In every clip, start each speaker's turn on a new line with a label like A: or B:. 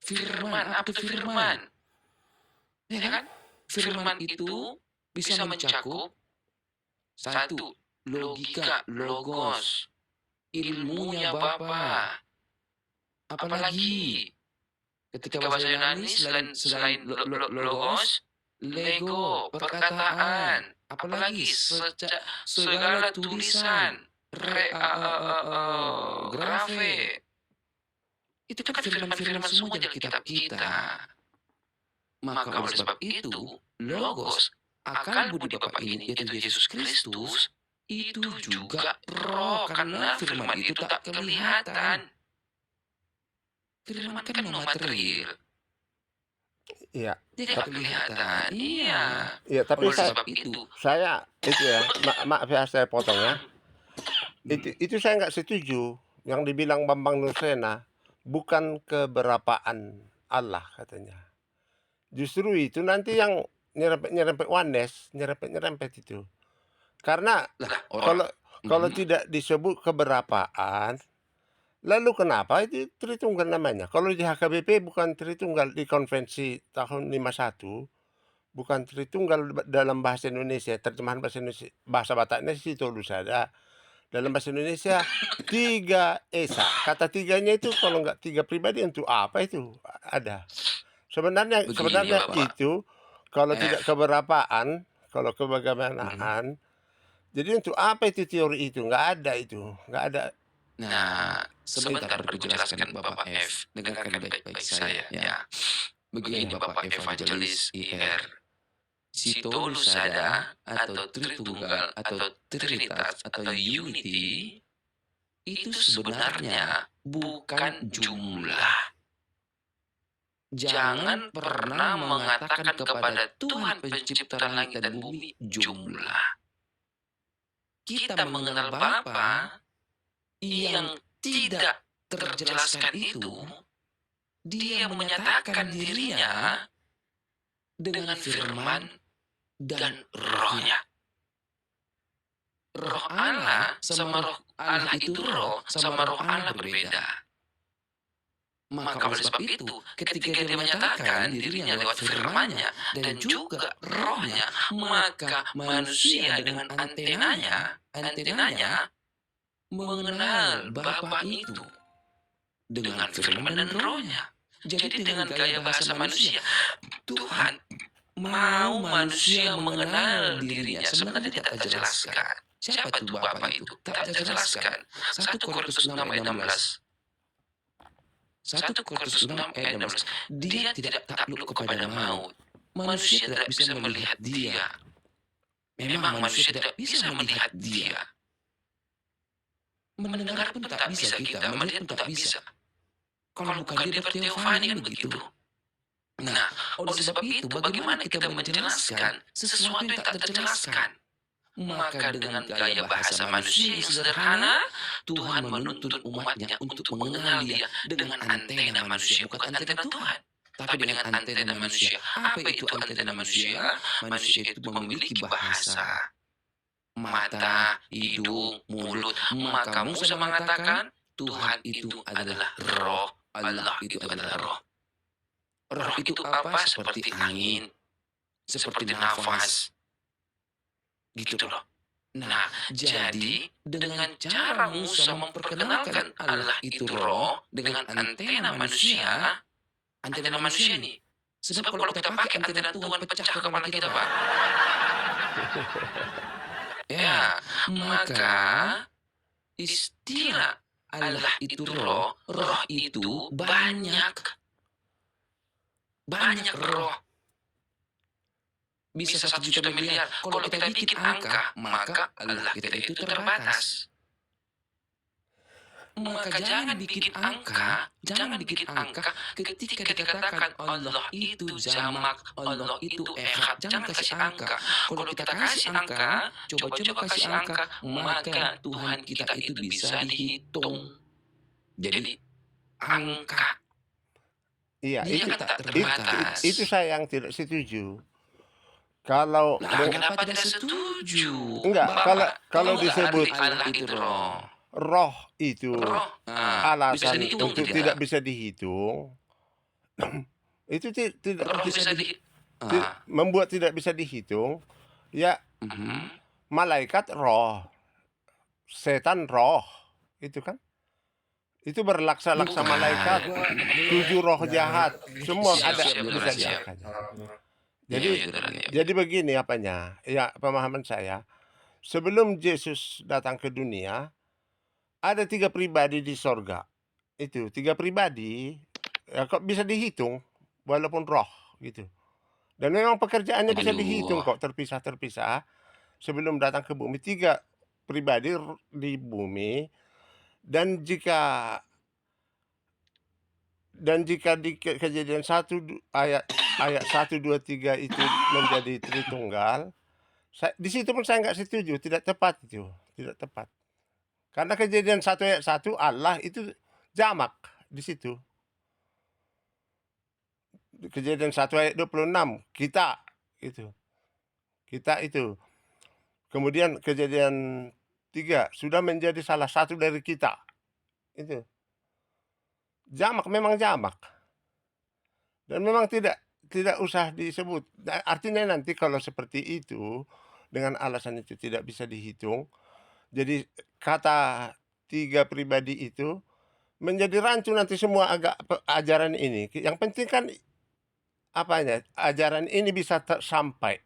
A: Firman, apa itu firman? Ya kan? Firman itu bisa mencakup satu, logika, logos, ilmunya Bapa. Apalagi ketika bahasa Yunani selain logos, lego, perkataan, apalagi segala tulisan, grafe. Itu kan firman-firman semua dalam kitab kita. Maka oleh sebab itu, logos, akal budi Bapa ini, yaitu Yesus Kristus, itu juga roh, karena firman itu tak kelihatan. Firman kan no material,
B: Iya.
A: tidak kelihatan. Iya.
B: Iya, tapi
A: Oleh sebab itu,
B: saya itu ya, maaf ya saya potong ya. Itu saya nggak setuju yang dibilang Bambang Nusena, bukan keberapaan Allah katanya. Justru itu nanti yang nyerempet-nyerempet oneness, nyerempet-nyerempet itu. Karena
A: lah
B: kalau
A: orang
B: kalau tidak disebut keberapaan, lalu kenapa itu Tritunggal namanya? Kalau di HKBP bukan Tritunggal, di konvensi tahun 51 bukan Tritunggal dalam bahasa Indonesia, terjemahan bahasa Indonesia, bahasa Bataknya sih Tulus ada. Dalam bahasa Indonesia, tiga esa. Kata tiganya itu kalau nggak tiga pribadi untuk apa itu? Ada. Sebenarnya
A: begini
B: sebenarnya
A: Bapak.
B: itu kalau tidak
A: F.
B: keberapaan, kalau
A: Mhm.
B: kebagaimanaan, jadi untuk apa itu teori itu? Nggak ada itu, nggak ada.
A: Nah, sebentar baru kujelaskan Bapak F. Dengarkan baik-baik saya ya. Begini Bapak Evangelis IR. Sito Lusada atau Tritunggal atau Trinitas atau Unity itu sebenarnya bukan jumlah. Jangan pernah mengatakan kepada Tuhan pencipta langit dan bumi jumlah. Kita mengenal Bapa yang tidak terjelaskan itu, dia menyatakan dirinya dengan firman dan rohnya. Roh Allah sama roh Allah itu roh sama roh Allah berbeda. Maka oleh sebab itu, ketika dia menyatakan dirinya lewat firman-Nya dan juga rohnya, maka manusia dengan antenanya mengenal Bapa itu dengan firman dan rohnya. Jadi dengan gaya bahasa manusia, Tuhan mau manusia mengenal dirinya. Sebenarnya tidak terjelaskan. Siapa itu Bapa itu? Tak terjelaskan. 1 Korintus 6 ayat 16. 1 Korintus 6 ayat 16. Dia tidak takluk kepada maut. Manusia tidak bisa melihat dia. Memang manusia tidak bisa melihat dia. Mendengar pun tak bisa kita, melihat pun tak bisa. Kalau bukan dia berteofani kan begitu. Nah, oleh sebab itu bagaimana kita menjelaskan sesuatu yang tak terjelaskan? Maka dengan gaya bahasa manusia yang sederhana, Tuhan menuntut umatnya untuk mengenal dia dengan antena manusia, bukan antena Tuhan. Tapi dengan antena manusia. Apa itu antena manusia? Manusia itu memiliki bahasa. Mata, hidung, mulut. Maka Musa mengatakan, Tuhan itu adalah roh, Allah itu adalah roh. Roh itu apa? Seperti angin, seperti nafas. Gitu loh. Nah, jadi dengan cara Musa memperkenalkan Allah itu roh dengan antena manusia nih. Sebab kalau kita pakai antena Tuhan pecah ke kepala kita, Pak. Ya, maka istilah Allah itu roh, roh itu banyak. Banyak roh. Bisa 1 juta miliar. Kalau kita bikin angka, maka Allah kita itu terbatas. Maka jangan bikin angka ketika dikatakan Allah itu jamak, Allah itu ehad. Jangan kasih angka. Kalau kita kasih angka, coba-coba kasih angka, maka Tuhan kita itu bisa dihitung. Jadi angka.
B: Iya,
A: Dia tak terbatas.
B: itu saya yang tidak setuju. Kalau
A: Lah, kenapa tidak setuju?
B: enggak, kalau
A: Bapak,
B: kalau
A: tahu nggak
B: disebut
A: arti Allah itu roh?
B: roh itu
A: Roh, bisa
B: alasan
A: dihitung
B: untuk
A: tidak?
B: tidak bisa dihitung, Itu tidak
A: Roh
B: bisa
A: bisa di
B: membuat tidak bisa dihitung, ya
A: mhm.
B: malaikat roh, setan roh, itu kan. Itu berlaksa-laksa
A: Bukan.
B: malaikat, 7 roh jahat, semua
A: Siap
B: ada
A: siap
B: bisa
A: Turan, siap.
B: diangkatnya.
A: Iya
B: Jadi
A: iya Turan, iya.
B: jadi begini apanya, ya pemahaman saya, sebelum Yesus datang ke dunia, ada 3 pribadi di sorga. Itu 3 pribadi, ya kok bisa dihitung, walaupun roh, gitu. Dan memang pekerjaannya bisa dihitung
A: Aduh.
B: kok, terpisah-terpisah, sebelum datang ke bumi, 3 pribadi di bumi, dan jika di Kejadian 1 ayat ayat 1, 2, 3 itu menjadi Tritunggal, di situ pun saya nggak setuju, tidak tepat itu, tidak tepat. Karena Kejadian 1 ayat 1 Allah itu jamak di situ. Kejadian 1 ayat 26 kita, itu. Kita itu. Kemudian Kejadian 3 sudah menjadi salah satu dari kita, itu. Jamak, memang jamak. Dan memang tidak usah disebut. Artinya nanti kalau seperti itu, dengan alasan itu tidak bisa dihitung, jadi kata 3 pribadi itu menjadi rancu nanti semua ajaran ini. Yang penting kan apanya, ajaran ini bisa sampai.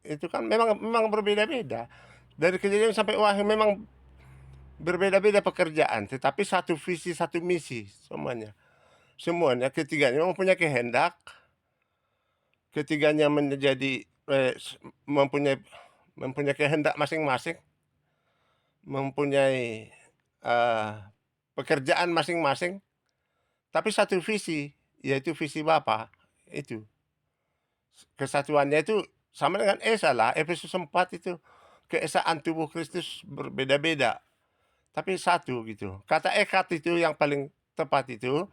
B: Itu kan memang memang berbeda-beda. Dari Kejadian sampai Wahyu memang berbeda-beda pekerjaan, tetapi satu visi, satu misi semuanya. Semuanya ketiganya mempunyai kehendak, ketiganya menjadi mempunyai mempunyai kehendak masing-masing, mempunyai pekerjaan masing-masing, tapi satu visi, yaitu visi Bapa itu. Kesatuannya itu sama dengan Esa lah, Efesus 4 itu. Keesaan tubuh Kristus berbeda-beda, tapi satu gitu. Kata ekat itu yang paling tepat itu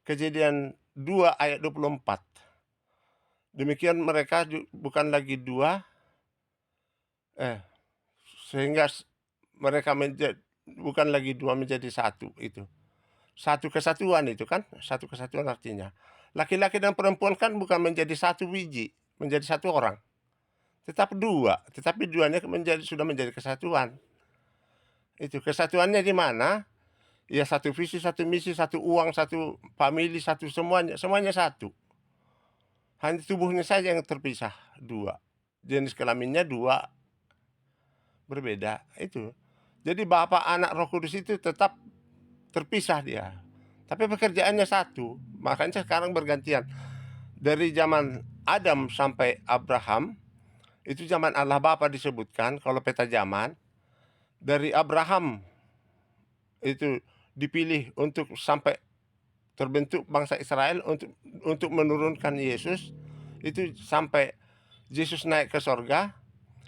B: Kejadian 2 ayat 24. Demikian mereka bukan lagi dua, sehingga mereka bukan lagi dua menjadi satu itu. Satu kesatuan itu kan, satu kesatuan artinya. Laki-laki dan perempuan kan bukan menjadi satu biji, menjadi satu orang. Tetap dua, tetapi duanya sudah menjadi kesatuan. Itu kesatuannya di mana? Ya satu visi, satu misi, satu uang, satu famili, satu semuanya satu. Hanya tubuhnya saja yang terpisah dua. Jenis kelaminnya dua, berbeda itu. Jadi Bapa, Anak, Roh Kudus itu tetap terpisah dia. Tapi pekerjaannya satu. Makanya sekarang bergantian. Dari zaman Adam sampai Abraham, itu zaman Allah Bapa disebutkan kalau peta zaman. Dari Abraham itu dipilih untuk sampai terbentuk bangsa Israel untuk menurunkan Yesus, itu sampai Yesus naik ke sorga,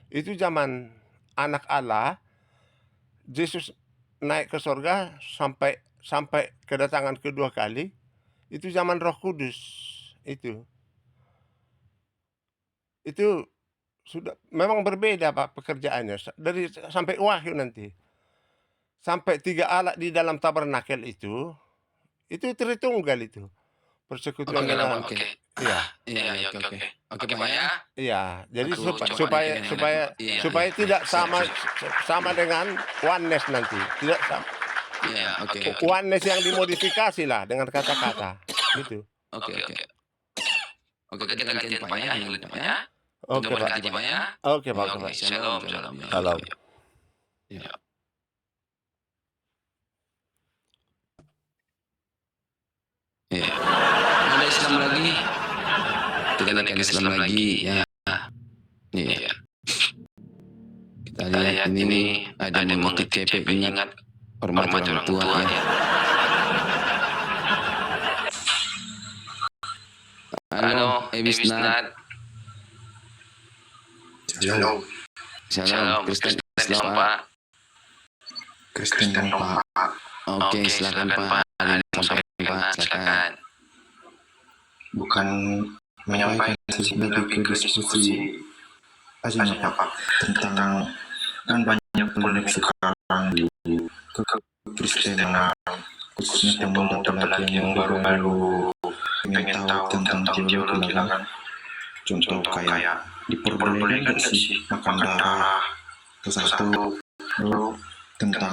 B: itu zaman anak Allah. Yesus naik ke sorga sampai kedatangan kedua kali, itu zaman Roh Kudus. Itu sudah memang berbeda Pak pekerjaannya, dari sampai Wahyu nanti. Sampai 3 Allah di dalam tabernakel itu Tritunggal itu.
A: Oke
B: Persekutuan
A: dalam
B: dengan
A: oke.
B: iya.
A: Iya iya, oke oke. Oke Pak ya.
B: Iya, jadi
A: Aku coba
B: supaya
A: pikirin lagi.
B: supaya
A: Iya
B: supaya
A: iya.
B: tidak
A: Siap
B: sama
A: siap.
B: sama dengan oneness nanti, tidak sama.
A: Iya, oke oke.
B: Oneness yang dimodifikasi lah dengan kata-kata, gitu.
A: Oke oke. Oke kita gantian Pak ya, yang lain Pak ya. Kita
B: Oke Pak.
A: berkati Pak ya.
B: Oke Pak.
A: Oke, shalom shalom.
B: Salam.
A: Ya. Iya. Ada Islam lagi. Kita naikkan Islam lagi ya. Iya. Kita lihat ini ada motif CP ingat hormat orang tua ya. Halo, Ebisnat.
C: Shalom.
A: Shalom, Kristen Islam Pak.
C: Kristen dong Pak.
A: Oke, silakan Pak. Sampaikan Pak, silakan.
C: Bukan menyampaikan lebih ke diskusi aja Pak tentang kan banyak polemik sekarang di kekristenan khususnya teman laki yang baru-baru pengen tahu tentang teologi lah kan. Contoh kayak diperbolehkan nggak sih makan darah, atau satu tentang